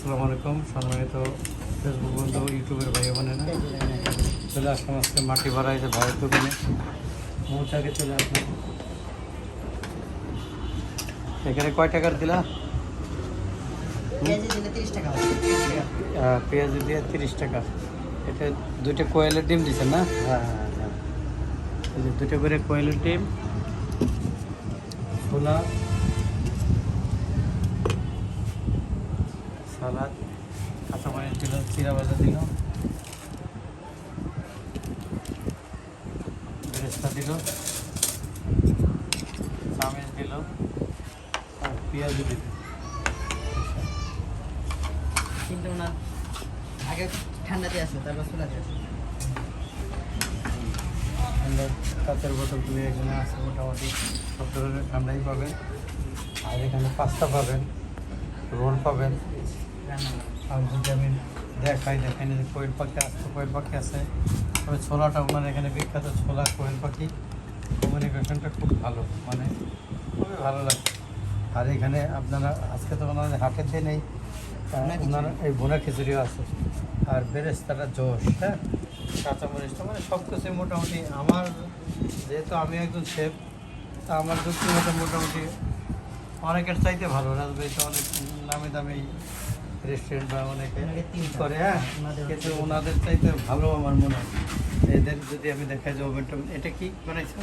আসসালামু আলাইকুম সম্মানিত ফেসবুক বন্ধু ইউটিউবের ভাই বোনেরা, চলে আসলাম আজকে মাটি ভরা এই যে ভাইয়ের দোকানে মৌচাকে চলে আসলাম। এখানে কয় টাকার দিলা? পেঁয়াজি দিয়ে 30 টাকা। এটা দুইটা কোয়েলের ডিম দিচ্ছেন না? হ্যাঁ হ্যাঁ হ্যাঁ, এই যে দুটো করে কোয়েলের ডিম, ছোলা, সালাদ, কাঁচামরিচ দিল, চিরা ভাজা দিল, বেরেস্তা দিল, চাউমিন দিল আর পেঁয়াজও দিল। কিন্তু না আগে ঠান্ডাতে আসে তারপর চুলাতে আসে। ঠান্ডা কাঁচের বোতলগুলি এখানে আছে, মোটামুটি সব ধরনের ঠান্ডাই পাবেন। আর এখানে পাস্তা পাবেন, রোল পাবেন। আর যদি আমি দেখেন যে কোয়েল পাখি আসতো, কোয়েল পাখি আছে। তবে ছোলাটা ওনার এখানে বিখ্যাত ছোলা, কোয়েল পাখি কমিউনিকেশনটা খুব ভালো, মানে খুবই ভালো লাগে। আর এখানে আপনারা আজকে তো ওনার হাটের দিন এই ওনার এই ভুনা খিচুড়িও আছে, আর বেরেস্তাটা জোশ, হ্যাঁ, কাঁচামরিচটা, মানে সব কিছুই মোটামুটি আমার, যেহেতু আমি একজন শেফ, তা আমার যুক্তিমতো মোটামুটি অনেকের চাইতে ভালো। রাজবাড়িতে অনেক নামি দামি রেস্টুরেন্ট বা অনেকে করে, হ্যাঁ, কিন্তু ওনাদের চাইতে ভালো আমার মনে হয়। এদের যদি আমি দেখাই যে ওভেনটা, এটা কি বানাইছো?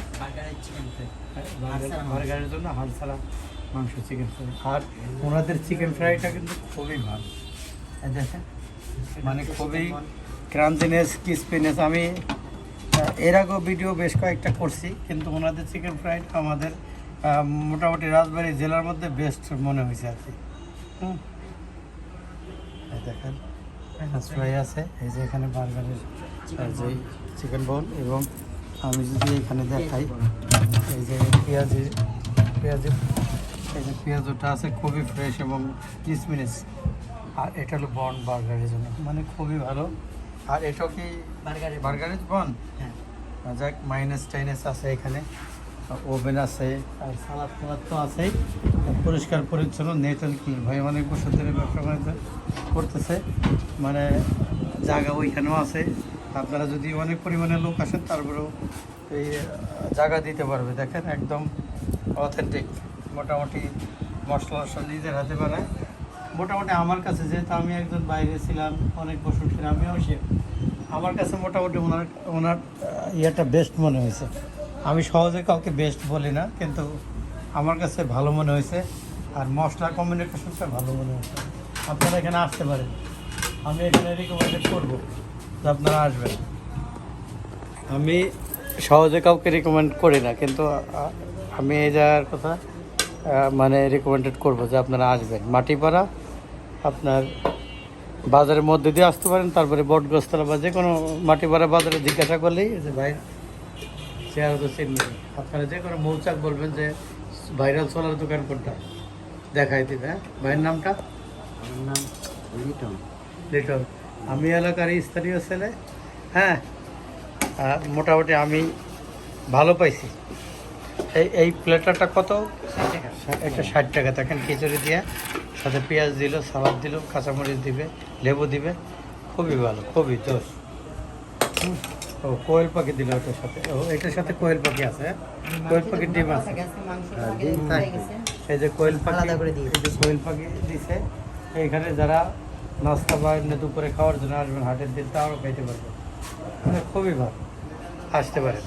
বার্গারের জন্য হাড় ছাড়া মাংস, চিকেন ফ্রাই। আর ওনাদের চিকেন ফ্রাইটা কিন্তু খুবই ভালো, এই দেখেন, মানে খুবই ক্রাঞ্চিনেস, ক্রিস্পিনেস। আমি এর আগেও ভিডিও বেশ কয়েকটা করছি, কিন্তু ওনাদের চিকেন ফ্রাইটা আমাদের মোটামুটি রাজবাড়ী জেলার মধ্যে বেস্ট মনে হয়েছে আর কি। এই দেখেন ফ্রাই আছে, এই যে এখানে বার্গারের যে চিকেন বল, এবং আমি যদি এখানে দেখাই এই যে পেঁয়াজি, এই যে পেঁয়াজটা আছে খুবই ফ্রেশ এবং ক্রিসপিনেস। আর এটা হলো বন বার্গারের জন্য, মানে খুবই ভালো। আর এটাও কি বার্গারের বন? হ্যাঁ, যাক, মাইনাস টাইনাস আছে এখানে, ওভেন আছে, আর সালাদ টালাদ তো আছেই। পরিষ্কার পরিচ্ছন্ন, নেট অ্যান্ড ক্লিন। ভাই অনেক বছর ধরে ব্যবসা বাণিজ্য করতেছে, মানে জায়গা ওইখানেও আছে। আপনারা যদি অনেক পরিমাণে লোক আসেন তারপরেও এই জায়গা দিতে পারবে। দেখেন একদম অথেন্টিক, মোটামুটি মশলা টশলা নিজের হাতে বানায়। মোটামুটি আমার কাছে, যেহেতু আমি একজন বাইরে ছিলাম অনেক বছর ধরে, আমিও সে, আমার কাছে মোটামুটি ওনার ইয়েটা বেস্ট মনে হয়েছে। আমি সহজে কাউকে বেস্ট বলি না, কিন্তু আমার কাছে ভালো মনে হয়েছে। আর মশলা কমিউনিকেশনটা ভালো মনে হয়েছে। আপনারা এখানে আসতে পারেন, আমি এখানে রিকমেন্ডেড করবো যে আপনারা আসবেন। আমি সহজে কাউকে রিকমেন্ড করি না, কিন্তু আমি এই জায়গার কথা মানে রিকমেন্ডেড করবো যে আপনারা আসবেন। মাটিপাড়া, আপনার বাজারের মধ্যে দিয়ে আসতে পারেন, তারপরে বটগস্তলা বা যে কোনো মাটিপাড়া বাজারে জিজ্ঞাসা করলেই যে ভাই চেহারা তো চিনবেন। আপনারা যে কোনো মৌচাক বলবেন যে ভাইরাল সোলার দোকান কোনটা, দেখাই দিবে। হ্যাঁ, ভাইয়ের নামটা? আমার নাম লিটন। লিটন। আমি এলাকার স্থানীয় ছেলে, হ্যাঁ। মোটামুটি আমি ভালো পাইছি। এই প্লেটারটা কত? একটা 60 টাকা। দেখেন খিচুড়ি দিয়ে, সাথে পেঁয়াজ দিল, সালাদ দিল, কাঁচামরিচ দিবে, লেবু দিবে, খুবই ভালো, খুবই জোশ। ও কোয়েল পাখি দিল ওটার সাথে, ও এটার সাথে কোয়েল পাখি আছে, হ্যাঁ, কোয়েল পাখির ডিম আছে। এই যে কোয়েল পাখি, এই যে কোয়েল পাখি দিছে। এইখানে যারা নাস্তা বা দুপুরে খাওয়ার জন্য আসবেন হাটের দিন, তাও খাইতে পারবেন, মানে খুবই ভালো, আসতে পারেন।